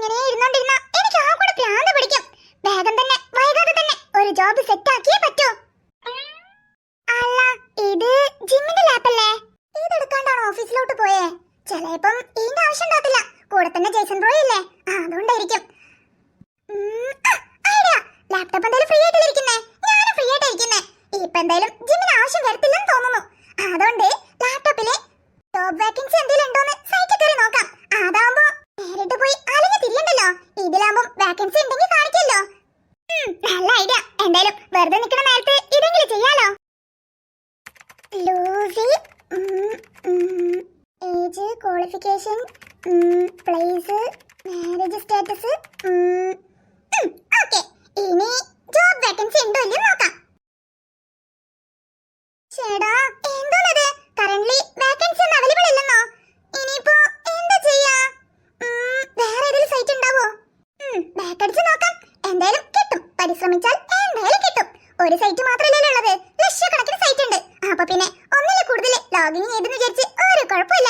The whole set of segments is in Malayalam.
ഇങ്ങനെ ഇരുന്നോണ്ടിരുന്ന എനിക്ക് ആ കൂടെ പ്രാന്ത് പിടിക്കും. വേഗം തന്നെ വൈകാതെ തന്നെ ഒരു ജോബ് സെറ്റ് ആക്കിയേ പറ്റൂ. അല്ല, ഇത് ജിമ്മിന്റെ ലാപ്പല്ലേ? ഇതെടുക്കാണ്ടാണ് ഓഫീസിലോട്ട് പോയേ. ചിലപ്പം ഇതിന്റെ ആവശ്യം ഉണ്ടാകത്തില്ല. കൂടെ തന്നെ ജേസൺ റോയ് ഇല്ലേ, അതുകൊണ്ടായിരിക്കും. ലാപ്ടോപ്പ് എന്തായാലും ഫ്രീ ആയിട്ടിരിക്കുന്നേ, ഞാനും ഫ്രീ ആയിട്ടിരിക്കുന്നേ. ഇപ്പൊ എന്തായാലും ജിമ്മിന് ആവശ്യം വരത്തില്ലെന്ന് തോന്നുന്നു. അതുകൊണ്ട് ലാപ്ടോപ്പിലെ ടോപ്പ് വാക്കൻസി എന്തെങ്കിലും ഉണ്ടോന്ന് സൈറ്റിൽ കയറി നോക്കാം. അതാവുമ്പോ നേരിട്ട് പോയി അലഞ്ഞു തിരിയണ്ടല്ലോ. ഇതിലാവുമ്പോ വാക്കൻസി ഉണ്ടെങ്കിൽ കാണിക്കല്ലോ. നല്ല ഐഡിയ. എന്തായാലും വെറുതെ നിൽക്കുന്ന നേരത്തെ ഇതെങ്കിലും ചെയ്യാലോ. Lucy, age, qualification, place, marriage status. Okay, ഇനി ജോബ് വേക്കൻസി ഉണ്ടോ ഇല്ലയോ നോക്കാം. ചേടാ, എന്തോന്നത്? കറന്റ്ലി വേക്കൻസി ഒന്നും അവൈലബിൾ ഇല്ലെന്നോ? ഇനിയിപ്പോ എന്താ ചെയ്യാ? വേറെ ഏതെങ്കിലും സൈറ്റ് ഉണ്ടാവോ? ബാക്ക് അടിച്ച് നോക്കാം. എന്തായാലും കിട്ടും. പരിശ്രമിച്ചാൽ എന്തായാലും കിട്ടും. ഒരു സൈറ്റ് മാത്രമല്ലേ ഉള്ളത്, ലക്ഷക്കണക്കിന് സൈറ്റ് ഉണ്ട്. അപ്പൊ പിന്നെ ഒന്നിൽ കൂടുതൽ ലോഗിൻ ചെയ്തെന്ന് വിചാരിച്ച് ഒരു കുഴപ്പമില്ല.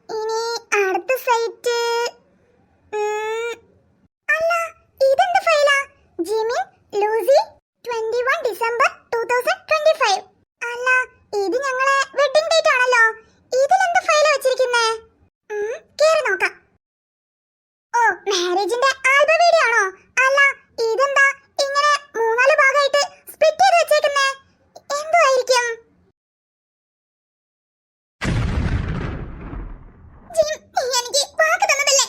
ഇനി അടുത്ത സൈറ്റ്. അല്ല, ഇതെന്ത് ഫയലാ? Jimin Lucy 21 December 2025. അല്ല, ഇത് ഞങ്ങളെ വെഡിങ് ഡേറ്റ് ആണല്ലോ. ഇതിലെന്ത് ഫയലാ വെച്ചിരിക്കുന്നേ? കേറി നോക്കാം. ഓ, മാരേജിന്റെ ആൽബം വീഡിയോ ആണോ? അല്ല, ഇതെന്താ ഇങ്ങനെ 3-4 ഭാഗമായിട്ട് സ്പ്ലിറ്റ് ചെയ്ത് വെച്ചേക്കുന്നേ? എന്തുവായിരിക്കും? എനിക്ക് വാക്ക് തന്നതല്ലേ,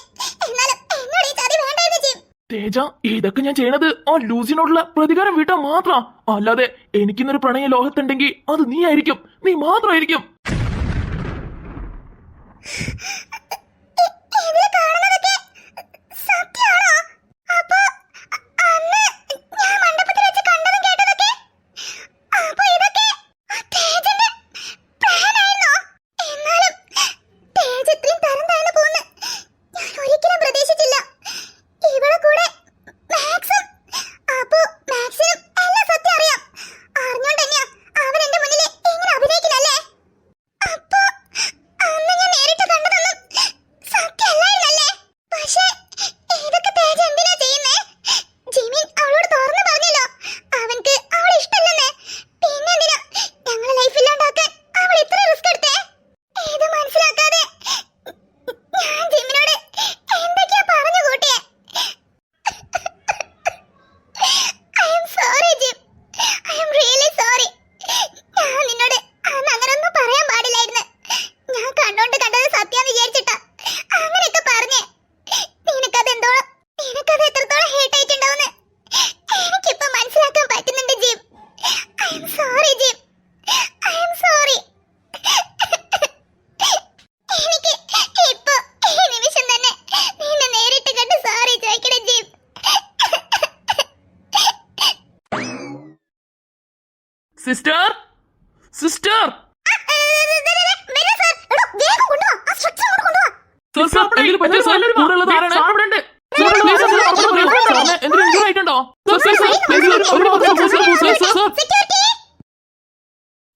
എന്നാലും എന്നോട് ഈ ചതി വേണ്ടായിരുന്നു ജിം. തേജ, ഇതൊക്കെ ഞാൻ ചെയ്യണത് ആ ലൂസിനോടുള്ള പ്രതികാരം വീട്ടാൻ മാത്രം. അല്ലാതെ എനിക്കിന്നൊരു പ്രണയ ലോകത്തുണ്ടെങ്കിൽ അത് നീ ആയിരിക്കും, നീ മാത്രമായിരിക്കും. സിസ്റ്റർ, സിസ്റ്റർ,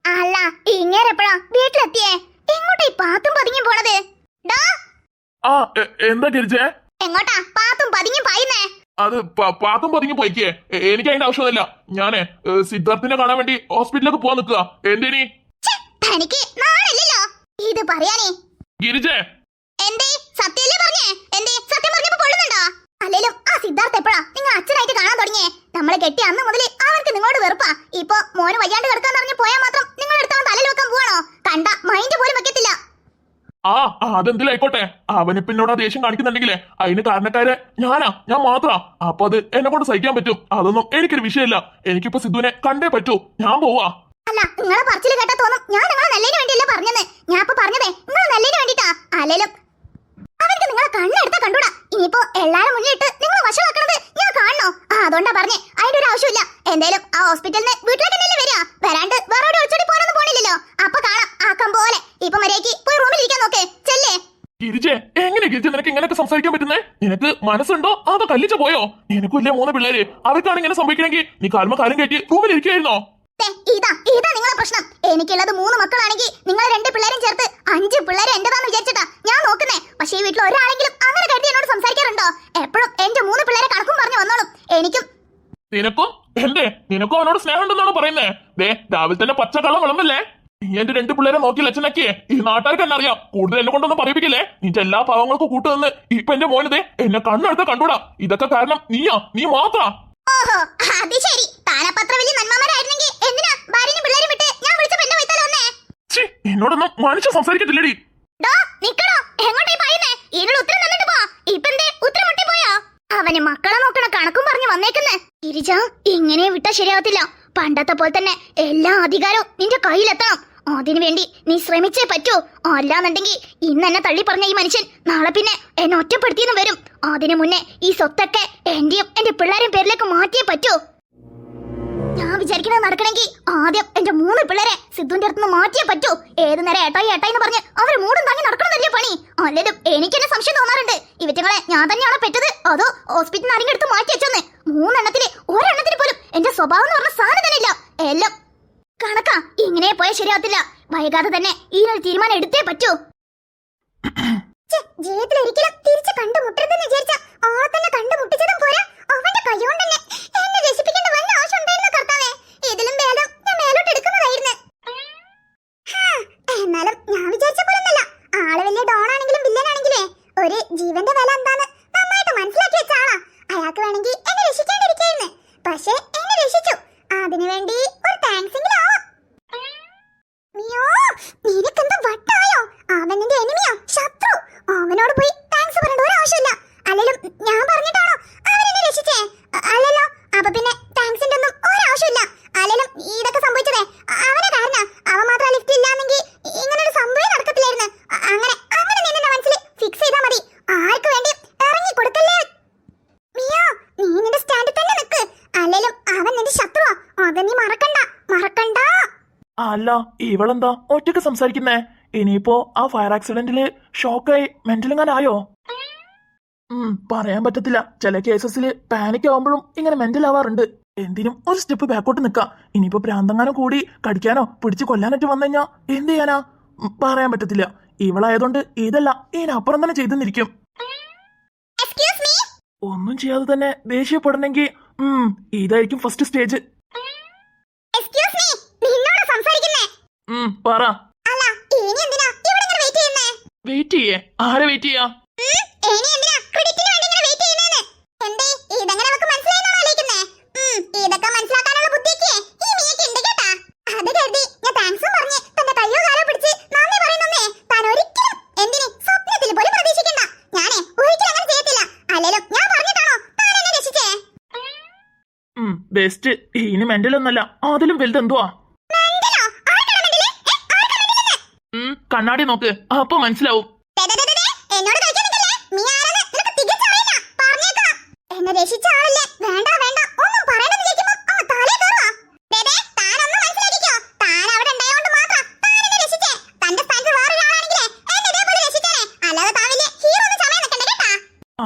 അല്ല, ഇങ്ങനെപ്പോഴാ വീട്ടിലെത്തിയേ? എങ്ങോട്ടാ ഈ പാത്തും പതുങ്ങിയും പോണത്? എന്താ ഗിരിജേ? എങ്ങോട്ടാ പാത്തും പതുങ്ങിയും പായുന്നേ? അത് പാത്തും പതുങ്ങി പോയിക്കേ. എനിക്ക് അതിന്റെ ആവശ്യമൊന്നുമില്ല. ഞാനേ സിദ്ധാർത്ഥിനെ കാണാൻ വേണ്ടി ഹോസ്പിറ്റലിലേക്ക് പോവാൻ നിൽക്കുക. എന്തേനി? തനിക്ക് നാളല്ലല്ലോ ഇത് പറയാനേ. ഗിരിജേ, എന്തേ സത്യല്ലേ പറഞ്ഞേ? എന്തേ സത്യം പറഞ്ഞപ്പോ കൊള്ളുന്നുണ്ടോ? അല്ലേലും ആ സിദ്ധാർത്ഥ എപ്പോഴാ നിങ്ങൾ അച്ഛനായിട്ട് കാണാൻ തുടങ്ങിയേ? നമ്മളെ കെട്ടി അന്ന് മുതൽ അവർക്ക് നിങ്ങളോട് വെറുപ്പാ. ഇപ്പൊ മോന് വയ്യാണ്ട് കിടക്കാൻ പറഞ്ഞ് പോയാൽ മാത്രം നിങ്ങളെടുത്ത് അവൻ തലയിൽ വെക്കാൻ പോവാണോ? കണ്ട മൈൻഡ് പോലും വെക്കത്തില്ല. അതെന്തിലായിക്കോട്ടെ, അവനിപ്പോ എന്നോട് ദേഷ്യം കാണിക്കുന്നുണ്ടെങ്കിലേ അതിന് കാരണക്കാര് ഞാൻ മാത്രാ. അപ്പൊ അത് എന്നെ കൊണ്ട് സഹിക്കാൻ പറ്റും. അതൊന്നും എനിക്കൊരു വിഷയമില്ല. എനിക്കിപ്പോ സിദ്ധുവിനെ കണ്ടേ പറ്റൂ. ഞാൻ പോവാ. അല്ല, നിങ്ങളെ പറച്ചില് കേട്ടാ തോന്നും ഞാൻ നിങ്ങളെ നല്ലതിന് വേണ്ടിയല്ല പറഞ്ഞത്. ഞാൻ ഇപ്പൊ പറഞ്ഞതേ നിങ്ങളെ നല്ലതിന് വേണ്ടിട്ടാ. അല്ലേലും അവർക്ക് നിങ്ങളെ കണ്ണെടുത്താ കണ്ടൂടാ. ഇനിയിപ്പോ എല്ലാരും മുന്നിട്ട് നിങ്ങൾ വശമാക്കണത് ഞാൻ കാണണോ? അതുകൊണ്ടാ പറഞ്ഞേ. അതിന്റെ ഒരു ആവശ്യമില്ല. എന്തായാലും ആ ഹോസ്പിറ്റലിന് വീട്ടിലേക്ക് തന്നെ വരിക. വരാണ്ട് വേറെ എവിടെ ഒളിച്ചോടി പോകാനൊന്നും പോണില്ലല്ലോ. അപ്പൊ കാണാം ആക്കം പോലെ. ഇപ്പൊ മര്യാദയ്ക്ക് പോയി റൂമിൽ ഇരിക്കാൻ നോക്ക്. ചെല്ലേ. ഗിരിജെ, എങ്ങനെ ഗിരിജ നിനക്ക് ഇങ്ങനെയൊക്കെ സംസാരിക്കാൻ പറ്റുന്നേ? നിനക്ക് മനസ്സുണ്ടോ അതോ കല്ലിച്ച പോയോ? എനിക്കില്ലേ 3 പിള്ളേര്. അവർക്കാണ് ഇങ്ങനെ സംഭവിക്കണമെങ്കിൽ നീ കാൽമ കാലം കയറ്റി റൂമിൽ ഇരിക്കുകയായിരുന്നോ? ഇതാ നിങ്ങളെ പ്രശ്നം. എനിക്കുള്ളത് 3 മക്കളാണെങ്കിൽ നിങ്ങൾ 2 പിള്ളേരും ചേർത്ത് 5 പിള്ളേരെ എന്റേതാന്ന് വിചാരിച്ചിട്ടാ ഞാൻ നോക്കുന്നേ. പക്ഷെ ഈ വീട്ടിൽ ഒരാളെങ്കിലും അങ്ങനെ കരുതി എന്നോട് സംസാരിക്കാറുണ്ടോ? എപ്പോഴും നിനക്കും അവനോട് സ്നേഹം ഉണ്ടെന്നാണ് പറയുന്നേ. ദേ രാവിലെ തന്നെ പച്ചക്കള്ളം വിളമ്പല്ലേ. നീ എന്റെ 2 പിള്ളേരെ നോക്കി ലക്ഷണക്കിയേ. ഈ നാട്ടുകാർക്ക് എന്നെ അറിയാം. കൂടുതൽ എന്നെ കൊണ്ടൊന്നും പറയിപ്പിക്കില്ലേ. നിന്റെ എല്ലാ പാവങ്ങൾക്കും കൂട്ടുനിന്ന് ഇപ്പൊ എന്റെ മോനതേ എന്നെ കണ്ണെടുത്ത് കണ്ടൂടാ. ഇതൊക്കെ കാരണം നീ മാത്രാ. ഓഹോ അത് ശരി. താനപ്പത്ര വലിയ നന്മമാരായിരുന്നെങ്കിൽ എന്തിനാ ഭാര്യയും പിള്ളേരും വിട്ട് ഞാൻ വിളിച്ചപ്പോ എന്നെ വൈത്താലോ വന്നേ? എന്നോടൊന്നും മനുഷ്യ സംസാരിക്കത്തില്ലടി. നിക്കടോ, എങ്ങോട്ടേ പറയുന്നേ? ഇതിനുള്ള ഉത്തരം തന്നിട്ട് പോ. ഇപ്പെന്തേ ഉത്തരം മുട്ടി പോയോ? അവന് മക്കളെ നോക്കണ കണക്കും പറഞ്ഞു വന്നേക്കുന്നേ. ഗിരിജ, ഇങ്ങനെ വിട്ടാ ശരിയാവത്തില്ല. പണ്ടത്തെ പോലെ തന്നെ എല്ലാ അധികാരവും നിന്റെ കയ്യിലെത്തണം. അതിനു വേണ്ടി നീ ശ്രമിച്ചേ പറ്റൂ. അല്ലാന്നുണ്ടെങ്കിൽ ഇന്ന് എന്നെ തള്ളി പറഞ്ഞ ഈ മനുഷ്യൻ നാളെ പിന്നെ എന്നെ ഒറ്റപ്പെടുത്തിയെന്ന് വരും. അതിനു മുന്നേ ഈ സ്വത്തൊക്കെ എന്റെയും എന്റെ പിള്ളേരും പേരിലേക്ക് മാറ്റിയേ പറ്റൂ. ഞാൻ വിചാരിക്കുന്നത് നടക്കണമെങ്കിൽ ആദ്യം എന്റെ 3 പിള്ളേരെ സിദ്ധുവിന്റെ അടുത്ത് നിന്ന് മാറ്റിയേ പറ്റൂ. ഏത് നേരം ഏട്ടായി എന്ന് പറഞ്ഞ് അവര് മൂടും താങ്ങി നടക്കണമെന്നല്ലേ പണി. അല്ലേലും എനിക്ക് എന്നെ സംശയം തോന്നാറുണ്ട്. ഇവറ്റങ്ങളെ ഞാൻ തന്നെയാണോ പെറ്റത് അതോ ഹോസ്പിറ്റലിൽ ആരെങ്കിലും എടുത്ത് മാറ്റി വെച്ചോന്ന്. 3 എണ്ണത്തില് ഒരെണ്ണത്തിന് പോലും എന്റെ സ്വഭാവം എന്ന് പറഞ്ഞ സാധനം തന്നെ ഇല്ല. എല്ലാം കണക്കാ. ഇങ്ങനെ പോയാൽ ശരിയാവത്തില്ല. വൈകാതെ തന്നെ ഇതിനൊരു തീരുമാനം എടുത്തേ പറ്റൂ. ജീവിതത്തിൽ ഒരിക്കലും തിരിച്ച് കണ്ടുമുട്ടരുതെന്ന് വിചാരിച്ച ആളെ തന്നെ കണ്ടുമുട്ടിച്ചതും പോരാ, അവന്റെ കൈകൊണ്ട് തന്നെ എന്നെ രസിപ്പിക്കേണ്ട വല്ല ആവശ്യം ഉണ്ടായിരുന്ന കർത്താവേ. ഇതിലും ഭേദം ഞാൻ മേലോട്ട് എടുക്കുന്നതായിരുന്നു. എന്നാലും ഞാൻ വിചാരിച്ച പോലൊന്നല്ല. ആള് വലിയ ഡോണാണെങ്കിലും വില്ലനാണെങ്കിലേ ഒരു ജീവന്റെ വില എന്താന്ന് നന്നായിട്ട് മനസ്സിലാക്കി വെച്ച ആളാ. അയാൾക്ക് വേണമെങ്കിൽ എന്നെ രക്ഷിക്കാണ്ടിരിക്കായിരുന്നു. പക്ഷെ എന്നെ രക്ഷിച്ചു. അതിനുവേണ്ടി ഒരു താങ്ക്സ് എങ്കിലും ആവാം. നിനക്കെന്താ വട്ടായോ? അവൻ നിന്റെ എനിമിയോ, ശത്രു? അവനോട് പോയി താങ്ക്സ് പറയേണ്ട ഒരു ആവശ്യമില്ല. അല്ലെങ്കിലും ഞാൻ പറഞ്ഞിട്ടാണോ അവരെന്നെ രക്ഷിച്ചേ? അല്ലല്ലോ. അപ്പൊ പിന്നെ താങ്ക്സിന്റെ ഒന്നും ഒരാവശ്യമില്ല. അല്ലെങ്കിലും ഇതൊക്കെ സംഭവിച്ചതേ അവനെ കാരണം. അവൻ മാത്രം ലിഫ്റ്റ് ഇല്ലാന്നെങ്കിൽ ഇങ്ങനൊരു സംഭവം നടക്കത്തില്ലായിരുന്നു. അങ്ങനെ അങ്ങനെ നിന്നെ മനസ്സിൽ ഫിക്സ് ചെയ്താൽ മതി. ആർക്ക് വേണ്ടി ഇറങ്ങി കൊടുക്കല്ലേ. മിയോ, നീ നിന്റെ സ്റ്റാൻഡിൽ തന്നെ നിൽക്ക്. അല്ലെങ്കിലും അവൻ നിന്റെ ശത്രുവാ. അത് നീ മറക്കണ്ട. അല്ല, ഇവളെന്താ ഒറ്റക്ക് സംസാരിക്കുന്നേ? ഇനിയിപ്പോ ആ ഫയർ ആക്സിഡന്റില് ഷോക്കായി മെന്റലെങ്ങാനായോ? പറയാൻ പറ്റത്തില്ല. ചില കേസസിൽ പാനിക് ആവുമ്പോഴും ഇങ്ങനെ മെന്റൽ ആവാറുണ്ട്. എന്തിനും ഒരു സ്റ്റെപ്പ് ബാക്കോട്ട് നിൽക്കാം. ഇനിയിപ്പോ പ്രാന്തങ്ങാനോ കൂടി കടിക്കാനോ പിടിച്ച് കൊല്ലാനൊക്കെ വന്നു കഴിഞ്ഞാ എന്ത് ചെയ്യാനാ? പറയാൻ പറ്റത്തില്ല. ഇവളായതുകൊണ്ട് ഇതല്ല ഇതിനപ്പുറം തന്നെ ചെയ്തെന്നിരിക്കും. ഒന്നും ചെയ്യാതെ തന്നെ ദേഷ്യപ്പെടണമെങ്കിൽ ഇതായിരിക്കും ഫസ്റ്റ് സ്റ്റേജ്. പറ. വെയിറ്റ് ചെയ്യേ? ആരെ വെയിറ്റ് ചെയ്യാ? ബെസ്റ്റ്. ഇനി മെന്റൽ ഒന്നല്ല, അതിലും വലുതെന്തുവാ? കണ്ണാടി നോക്ക്, അപ്പൊ മനസ്സിലാവും.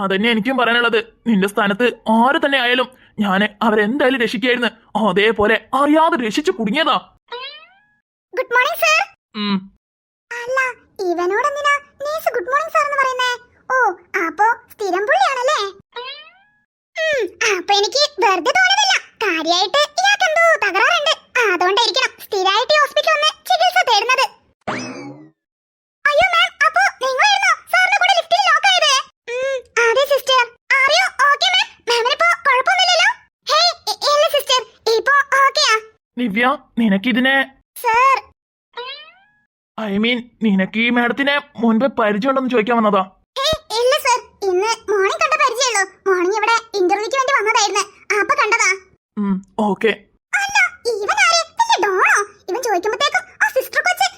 അതന്നെ എനിക്കും പറയാനുള്ളത്. നിന്റെ സ്ഥാനത്ത് ആര് തന്നെ ആയാലും ഞാൻ അവരെന്തായാലും രക്ഷിക്കായിരുന്നു. അതേപോലെ അറിയാതെ രക്ഷിച്ചു കുടുങ്ങിയതാ. Good morning sir. അല്ല, ഇവനോടെന്തിനാ നേഴ്സ് ഗുഡ് മോർണിംഗ് സാർ എന്ന് പറയുന്നേ? ഓ, അപ്പോ സ്ഥിരം പുള്ളിയാണല്ലേ? അപ്പൊ എനിക്ക് വെറുതെ തോന്നുന്നില്ല. കാര്യമായിട്ട് ഇയാൾക്കെന്തോ തകരാറുണ്ട്. അതുകൊണ്ടായിരിക്കണം സ്ഥിരമായിട്ട് ഹോസ്പിറ്റലിൽ വന്ന് ചികിത്സ തേടുന്നത്. അയ്യോ മാം, അപ്പോ നിങ്ങളായിരുന്നോ സാറിന്റെ കൂടെ ലിഫ്റ്റിൽ ലോക്ക് ആയത്? അതെ സിസ്റ്റർ. അറിയോ? Okay ma'am. മാമിനിപ്പോ കുഴപ്പമൊന്നുമില്ലല്ലോ? ഹേയ്, ഇല്ല സിസ്റ്റർ, ഇപ്പോ ഓക്കെയാ. ദിവ്യ, നിനക്കിതിനെ സർ, ഐ മീൻ നിനക്ക് ഈ മാഡത്തിനെ മുൻപ് പരിചയമുണ്ടെന്ന് ചോദിക്കാൻ വന്നതാ. ഇല്ല സർ, ഇന്ന് മോർണിംഗ് കണ്ട പരിചയമുള്ളൂ. മോർണിംഗ് ഇവിടെ ഇന്റർവ്യൂക്ക് വേണ്ടി വന്നതായിരുന്നു. അപ്പൊ കണ്ടതാ. ഓക്കെ. അല്ല, ഇവൻ ആര്? ഡോണോ? ഇവൻ ചോദിക്കുമ്പോഴത്തേക്കും ആ സിസ്റ്റർ കൊച്ച്